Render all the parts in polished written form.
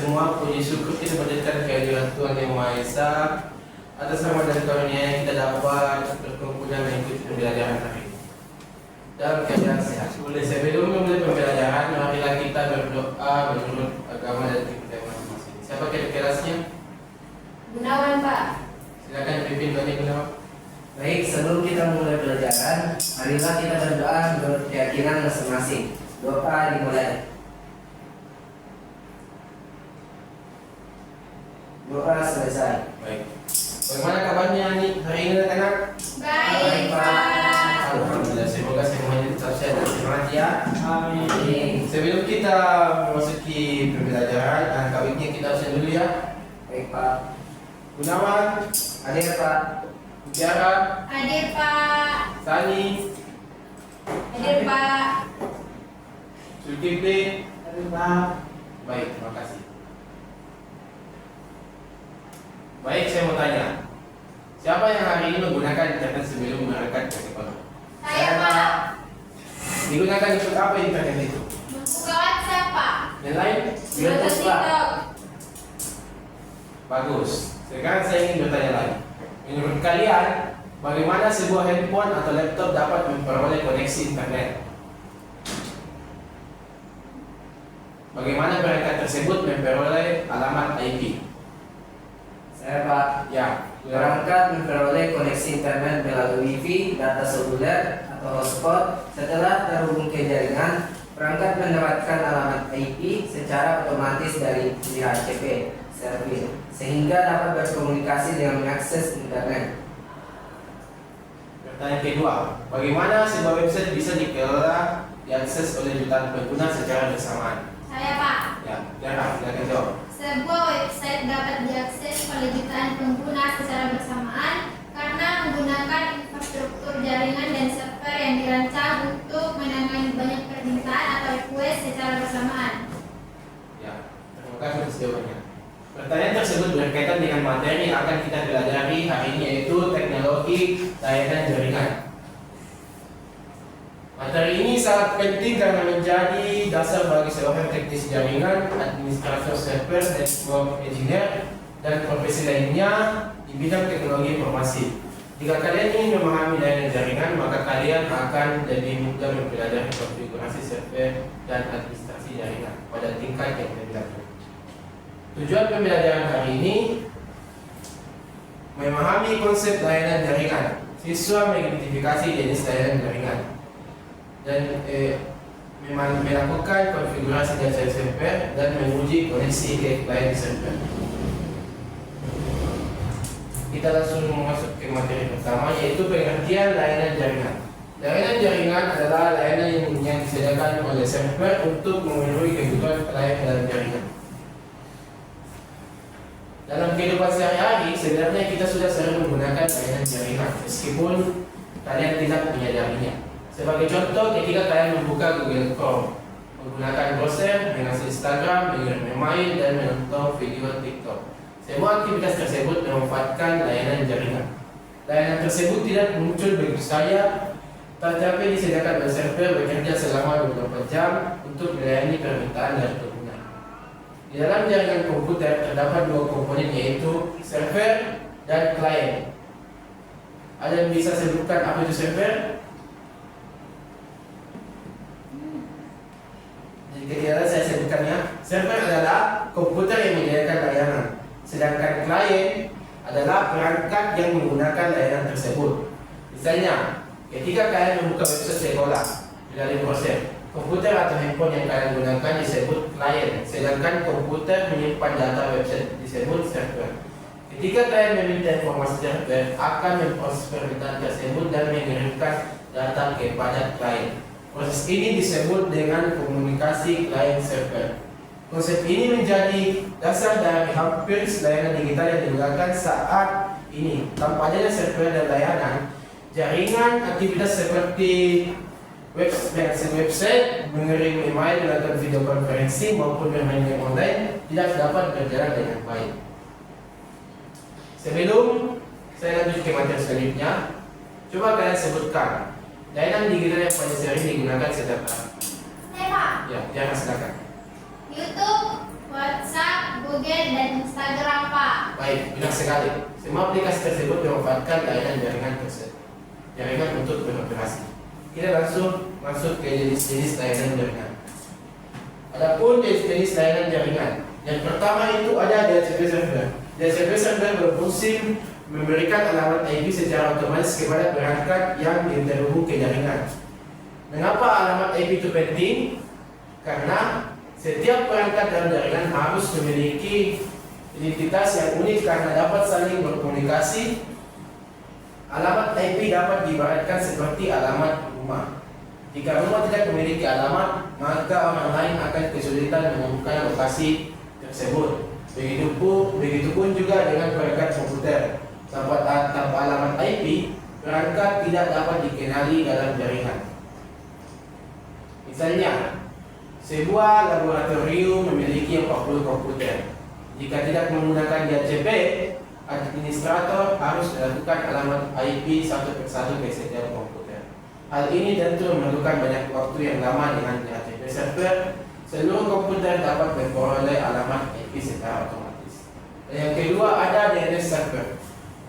semua, puji syukur kita panjatkan kehadirat Tuhan Yang Maha Esa atas rahmat dan karunia yang kita dapat berkumpul dan mengikuti pembelajaran hari ini dalam keadaan sehat. Sebelum memulai pembelajaran, marilah kita berdoa menurut agama dan kita masing-masing. Siapa kelasnya? Gunawan, Pak. Silakan pimpin Doni Gunawan. Baik, sebelum kita mulai pelajaran, marilah kita berdoa menurut keyakinan masing-masing. Doa dimulai. Doa selesai. Baik. Bagaimana kabarnya nih hari ini anak-anak? Baik, Pak. Alhamdulillah, semoga semuanya tetap sehat dan semangat ya. Amin. Sebelum kita memasuki pembelajaran, angka weeknya kita absen dulu ya. Baik, Pak. Gunawan, Hadir, Pak. Tiara, Hadir, Pak. Sani, Hadir, Pak. Zulkifli. Hadir, Pak. Baik, terima kasih. Baik, saya mau tanya, siapa yang hari ini menggunakan internet sebelum berangkat ke sekolah? Saya, Pak. Digunakan untuk apa internet itu? Membuka WhatsApp, Pak. Yang lain? Nonton TikTok. Bagus. Sekarang saya ingin bertanya lagi. Menurut kalian, bagaimana sebuah handphone atau laptop dapat memperoleh koneksi internet? Bagaimana perangkat tersebut memperoleh alamat IP? Saya, Pak. Ya, Perangkat memperoleh koneksi internet melalui Wi-Fi, data seluler atau hotspot. Setelah terhubung ke jaringan, perangkat mendapatkan alamat IP secara otomatis dari DHCP server, sehingga dapat berkomunikasi dengan mengakses internet. Pertanyaan kedua, bagaimana sebuah website bisa dikelola diakses oleh jutaan pengguna secara bersamaan? Saya, Pak. Ya, Tiara, silakan jawab. Sebuah website dapat diakses oleh jutaan pengguna secara bersamaan karena menggunakan infrastruktur jaringan dan server yang dirancang untuk menangani banyak permintaan atau request secara bersamaan. Ya, terima kasih atas jawabannya. Pertanyaan tersebut berkaitan dengan materi yang akan kita pelajari hari ini, yaitu teknologi layanan jaringan. Materi ini sangat penting karena menjadi dasar bagi seorang teknis jaringan, administrator server, network engineer, dan profesi lainnya di bidang teknologi informasi. Jika kalian ingin memahami layanan jaringan, maka kalian akan lebih mudah mempelajari konfigurasi server dan administrasi jaringan pada tingkat yang lebih lanjut. Tujuan pembelajaran hari ini memahami konsep layanan jaringan. Siswa mengidentifikasi jenis layanan jaringan dan melakukan konfigurasi data server dan menguji koneksi ke klien server. Kita langsung masuk ke materi pertama, yaitu pengertian layanan jaringan. Layanan jaringan adalah layanan yang disediakan oleh server untuk memenuhi kebutuhan klien dalam jaringan. Dalam kehidupan sehari-hari, sebenarnya kita sudah sering menggunakan layanan jaringan, meskipun kalian tidak menyadarinya. Sebagai contoh, ketika kalian membuka Google Chrome, menggunakan browser, mengakses Instagram, mengirim email, dan menonton video TikTok. Semua aktivitas tersebut memanfaatkan layanan jaringan. Layanan tersebut tidak muncul begitu saja, tetapi disediakan oleh server bekerja selama 24 jam untuk melayani permintaan dari pengguna. Di dalam jaringan komputer terdapat dua komponen, yaitu server dan klien. Ada yang bisa sebutkan apa itu server? Ketika saya sebutkannya, server adalah komputer yang menyediakan layanan, sedangkan klien adalah perangkat yang menggunakan layanan tersebut. Misalnya, ketika kalian membuka website sekolah melalui browser, komputer atau handphone yang kalian gunakan disebut klien, sedangkan komputer menyimpan data website disebut server. Ketika kalian meminta informasi server, akan memproses permintaan tersebut dan mengirimkan data kepada klien. Proses ini disebut dengan komunikasi klien server. Konsep ini menjadi dasar dari hampir layanan digital yang digunakan saat ini. Tanpa adanya server dan layanan, jaringan aktivitas seperti website, mengirim email, melakukan video konferensi maupun bermain game online tidak dapat berjalan dengan baik. Sebelum saya lanjut ke materi selanjutnya, coba kalian sebutkan layanan digital yang paling sering digunakan setiap hari. Saya, Pak. Ya, jangan silakan. YouTube, WhatsApp, Google dan Instagram, Pak. Baik, benar sekali. Semua aplikasi tersebut memanfaatkan layanan jaringan tersebut. Jaringan untuk beroperasi. Kita langsung masuk ke jenis-jenis layanan jaringan. Adapun jenis-jenis layanan jaringan, yang pertama itu ada DHCP server. DHCP server berfungsi memberikan alamat IP secara otomatis kepada perangkat yang terhubung ke jaringan. Mengapa alamat IP itu penting? Karena setiap perangkat dalam jaringan harus memiliki identitas yang unik karena dapat saling berkomunikasi. Alamat IP dapat diibaratkan seperti alamat rumah. Jika rumah tidak memiliki alamat, maka orang lain akan kesulitan menemukan lokasi tersebut. Begitupun juga dengan perangkat komputer. Tanpa alamat IP, perangkat tidak dapat dikenali dalam jaringan. Misalnya, sebuah laboratorium memiliki 40 komputer. Jika tidak menggunakan DHCP, administrator harus melakukan alamat IP satu persatu ke setiap komputer. Hal ini tentu memerlukan banyak waktu yang lama. Dengan DHCP server, seluruh komputer dapat memperoleh alamat IP secara otomatis. Dan yang kedua ada DNS server.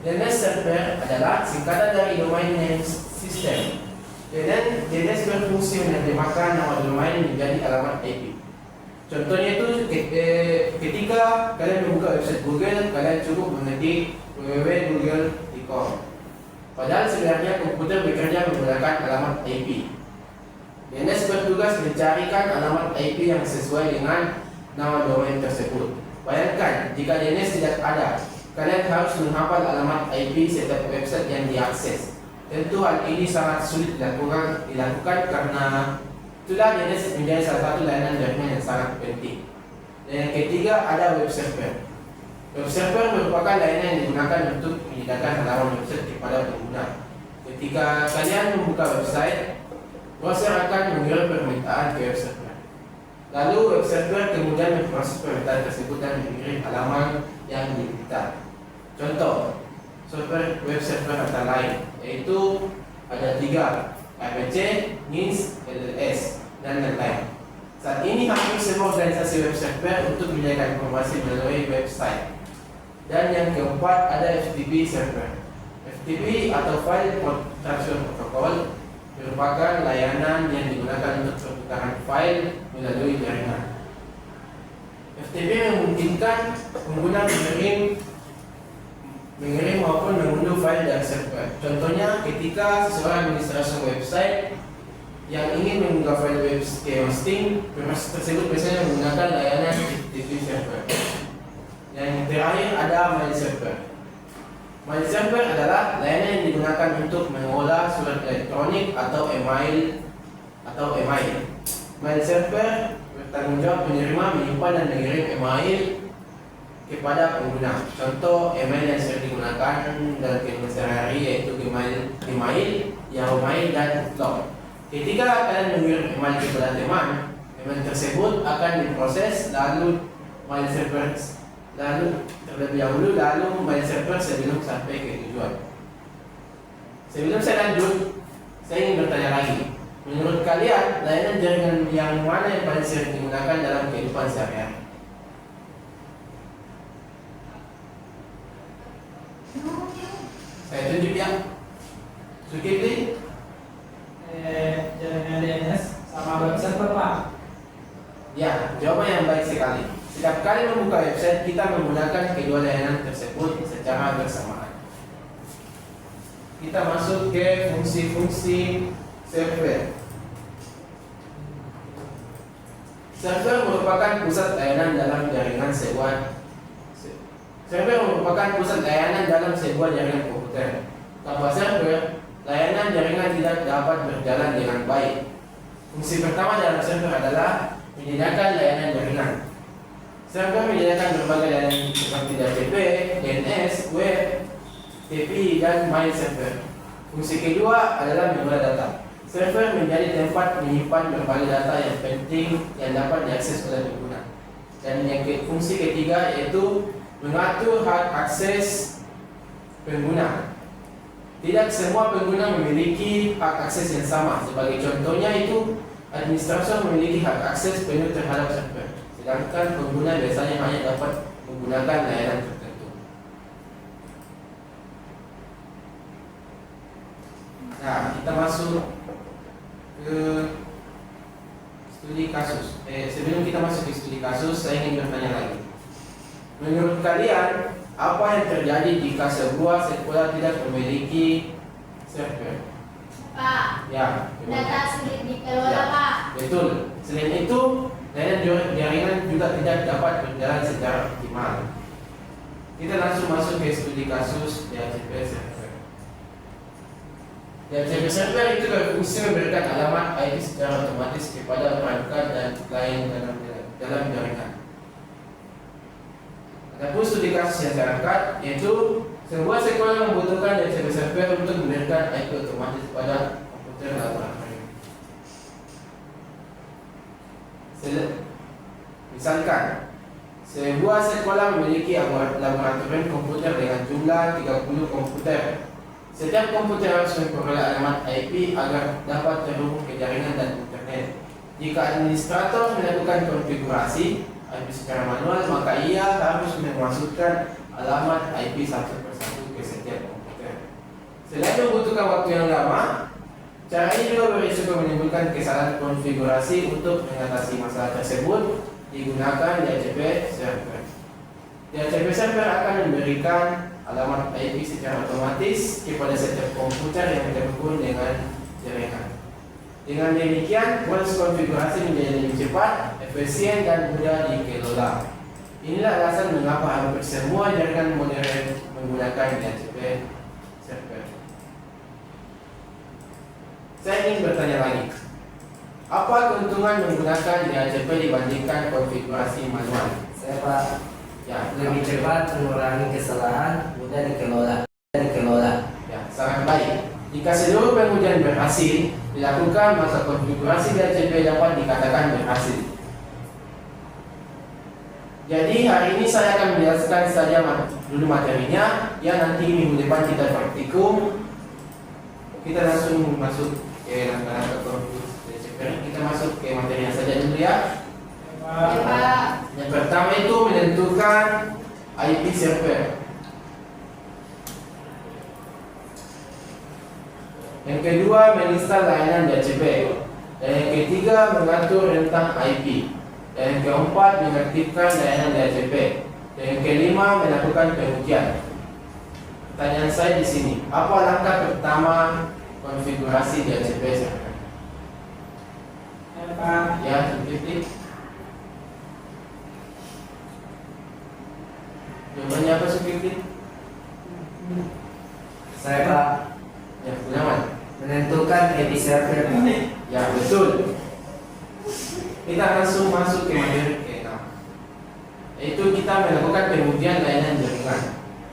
DNS server adalah singkatan dari Domain Name System. DNS berfungsi menerjemahkan nama domain menjadi alamat IP. Contohnya itu ketika kalian membuka website Google, kalian cukup mengetik www.google.com. Padahal sebenarnya komputer bekerja menggunakan alamat IP. DNS bertugas mencarikan alamat IP yang sesuai dengan nama domain tersebut. Bayangkan jika DNS tidak ada, kalian harus menghafal alamat IP setiap website yang diakses. Tentu hal ini sangat sulit dilakukan karena itulah DNS menjadi salah satu layanan jaringan yang sangat penting. Dan yang ketiga ada web server. Web server merupakan layanan yang digunakan untuk menyediakan halaman website kepada pengguna. Ketika kalian membuka website, browser akan mengirim permintaan ke web server. Lalu web server kemudian memproses permintaan tersebut dan mengirim halaman yang diminta. Contoh, web server antara lain yaitu ada 3, RPC, NIST, LLS, dan lain-lain. Saat ini hampir semua organisasi web server untuk menyediakan informasi melalui website. Dan yang keempat ada FTP server. FTP atau File Transfer Protocol merupakan layanan yang digunakan untuk pertukaran file melalui jaringan. FTP memungkinkan pengguna mengirim maupun mengunduh file dari server. Contohnya ketika seseorang administrator website yang ingin mengunggah file web ke hosting, proses tersebut biasanya menggunakan layanan FTP server. Yang terakhir ada mail server. Mail server adalah layanan yang digunakan untuk mengolah surat elektronik atau email. Mail server bertanggung jawab menerima, menyimpan, dan mengirim email kepada pengguna. Contoh email yang sering digunakan dalam kehidupan sehari-hari yaitu Gmail, Yahoo Mail, dan Outlook. Ketika kalian mengirim email kepada teman, email tersebut akan diproses lalu mail server terlebih dahulu mail server sebelum sampai ke tujuan. Sebelum saya lanjut, saya ingin bertanya lagi. Menurut kalian, layanan jaringan yang mana yang paling sering digunakan dalam kehidupan sehari-hari? Saya tunjuk ya. Zulkifli? Jaringan DNS sama web server, Pak. Ya, jawaban yang baik sekali. Setiap kali membuka website, kita menggunakan kedua layanan tersebut secara bersamaan. Kita masuk ke fungsi-fungsi server. Server merupakan pusat layanan dalam jaringan sebuah jaringan komputer. Tanpa server, layanan jaringan tidak dapat berjalan dengan baik. Fungsi pertama dalam server adalah menyediakan layanan jaringan. Server menyediakan berbagai layanan seperti DHCP, DNS, web, TCP, dan mail server. Fungsi kedua adalah mengolah data. Server menjadi tempat menyimpan berbagai data yang penting yang dapat diakses oleh pengguna. Dan yang fungsi ketiga yaitu mengatur hak akses pengguna. Tidak semua pengguna memiliki hak akses yang sama. Sebagai contohnya itu, administrator memiliki hak akses penuh terhadap server, sedangkan pengguna biasanya hanya dapat menggunakan layanan tertentu. Nah, kita masuk ke studi kasus. Sebelum kita masuk ke studi kasus, saya ingin bertanya lagi. Menurut kalian, apa yang terjadi jika sebuah sekolah tidak memiliki server? Pak, Ya, data sulit dikelola, Ya. Pak. betul. Selain itu, layanan jaringan juga tidak dapat berjalan secara optimal. Kita langsung masuk ke studi kasus DHCP server. DHCP server itu berfungsi memberikan alamat IP secara otomatis kepada perangkat dan klien dalam jaringan. Adapun studi kasus yang saya angkat yaitu sebuah sekolah membutuhkan DHCP server untuk memberikan IP otomatis pada komputer laboratorium. Misalkan, sebuah sekolah memiliki laboratorium komputer dengan jumlah 30 komputer. Setiap komputer harus memperoleh alamat IP agar dapat terhubung ke jaringan dan internet. Jika administrator melakukan konfigurasi IP secara manual, maka ia harus memasukkan alamat IP satu persatu ke setiap komputer. Selain membutuhkan waktu yang lama, cara ini juga berisiko menimbulkan kesalahan konfigurasi. Untuk mengatasi masalah tersebut, digunakan DHCP server. DHCP server akan memberikan alamat IP secara otomatis kepada setiap komputer yang terhubung dengan jaringan. Dengan demikian, proses konfigurasi menjadi lebih cepat, efisien, dan mudah dikelola. Inilah alasan mengapa hampir semua jaringan modern menggunakan DHCP server. Saya ingin bertanya lagi, apa keuntungan menggunakan DHCP dibandingkan konfigurasi manual? Saya Pak, Ya, lebih cepat, mengurangi kesalahan, mudah dikelola. Ya, sangat baik. Jika seluruh pengujian berhasil dilakukan, maka konfigurasi DHCP dapat dikatakan berhasil. Jadi hari ini saya akan menjelaskan saja dulu materinya. Ya, nanti minggu depan kita praktikum. Kita langsung masuk ke langkah DHCP. Kita masuk ke materinya saja dulu ya. Ya, Pak. Yang pertama itu menentukan IP server. Yang kedua menginstal layanan DHCP. Dan yang ketiga mengatur rentang IP. Dan yang keempat mengaktifkan layanan DHCP. Dan yang kelima melakukan pengujian. Pertanyaan saya di sini, apa langkah pertama konfigurasi DHCP server? Ya, Pak. Ya, titik. Jawabannya apa Sukirti? Saya Pak, Ya, Gunawan. menentukan IP server. Ya, betul. Kita langsung masuk ke materi ke-6, yaitu kita melakukan pengujian layanan jaringan.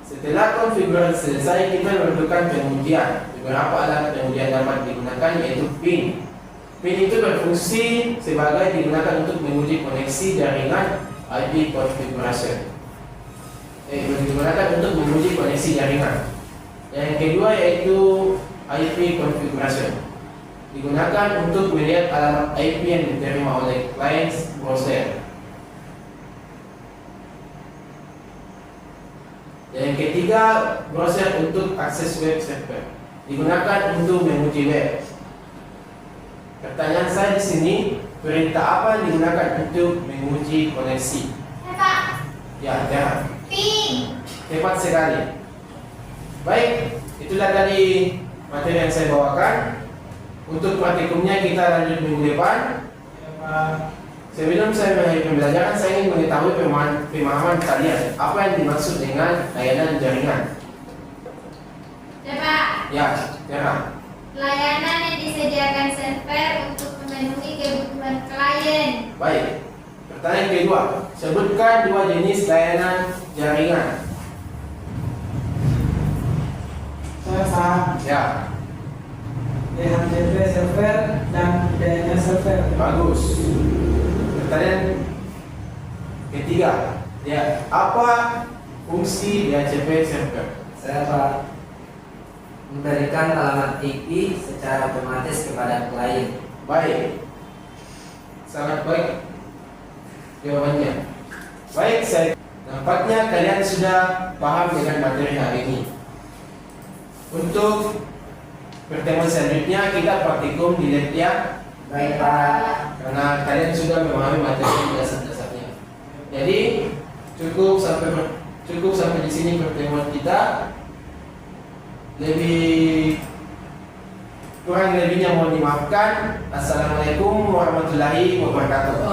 Setelah konfigurasi selesai, kita melakukan pengujian. Beberapa alat pengujian dapat digunakan yaitu PIN. PIN itu berfungsi sebagai digunakan untuk menguji koneksi jaringan IP configuration. Digunakan untuk menguji koneksi jaringan. Yang kedua yaitu IP configuration. Digunakan untuk melihat alamat IP yang diterima oleh client browser. Yang ketiga, browser untuk akses web server. Digunakan untuk menguji web. Pertanyaan saya di sini, perintah apa yang digunakan untuk menguji koneksi? Ya, Pak. Ya, PIN. tepat sekali. Baik, itulah tadi materi yang saya bawakan. Untuk praktikumnya kita lanjut minggu depan. Ya, Pak. Sebelum saya mengakhiri pembelajaran, saya ingin mengetahui pemahaman kalian. Apa yang dimaksud dengan layanan jaringan? Ya, Pak. Ya, Tera. Layanan yang disediakan server untuk memenuhi kebutuhan klien. Baik. Pertanyaan kedua, sebutkan dua jenis layanan jaringan. Saya Pak. Ya, DHCP server dan DNS server. bagus. Pertanyaan ketiga, ya, apa fungsi DHCP server? Saya Pak, memberikan alamat IP secara otomatis kepada klien. Baik, sangat baik jawabannya. Baik, saya Nampaknya kalian sudah paham dengan materi hari ini. Untuk pertemuan selanjutnya kita praktikum di lab ya. Baik Pak. Karena kalian sudah memahami materi dasar-dasarnya. Jadi cukup sampai di sini pertemuan kita. Kurang lebihnya mohon dimaafkan. Assalamualaikum warahmatullahi wabarakatuh.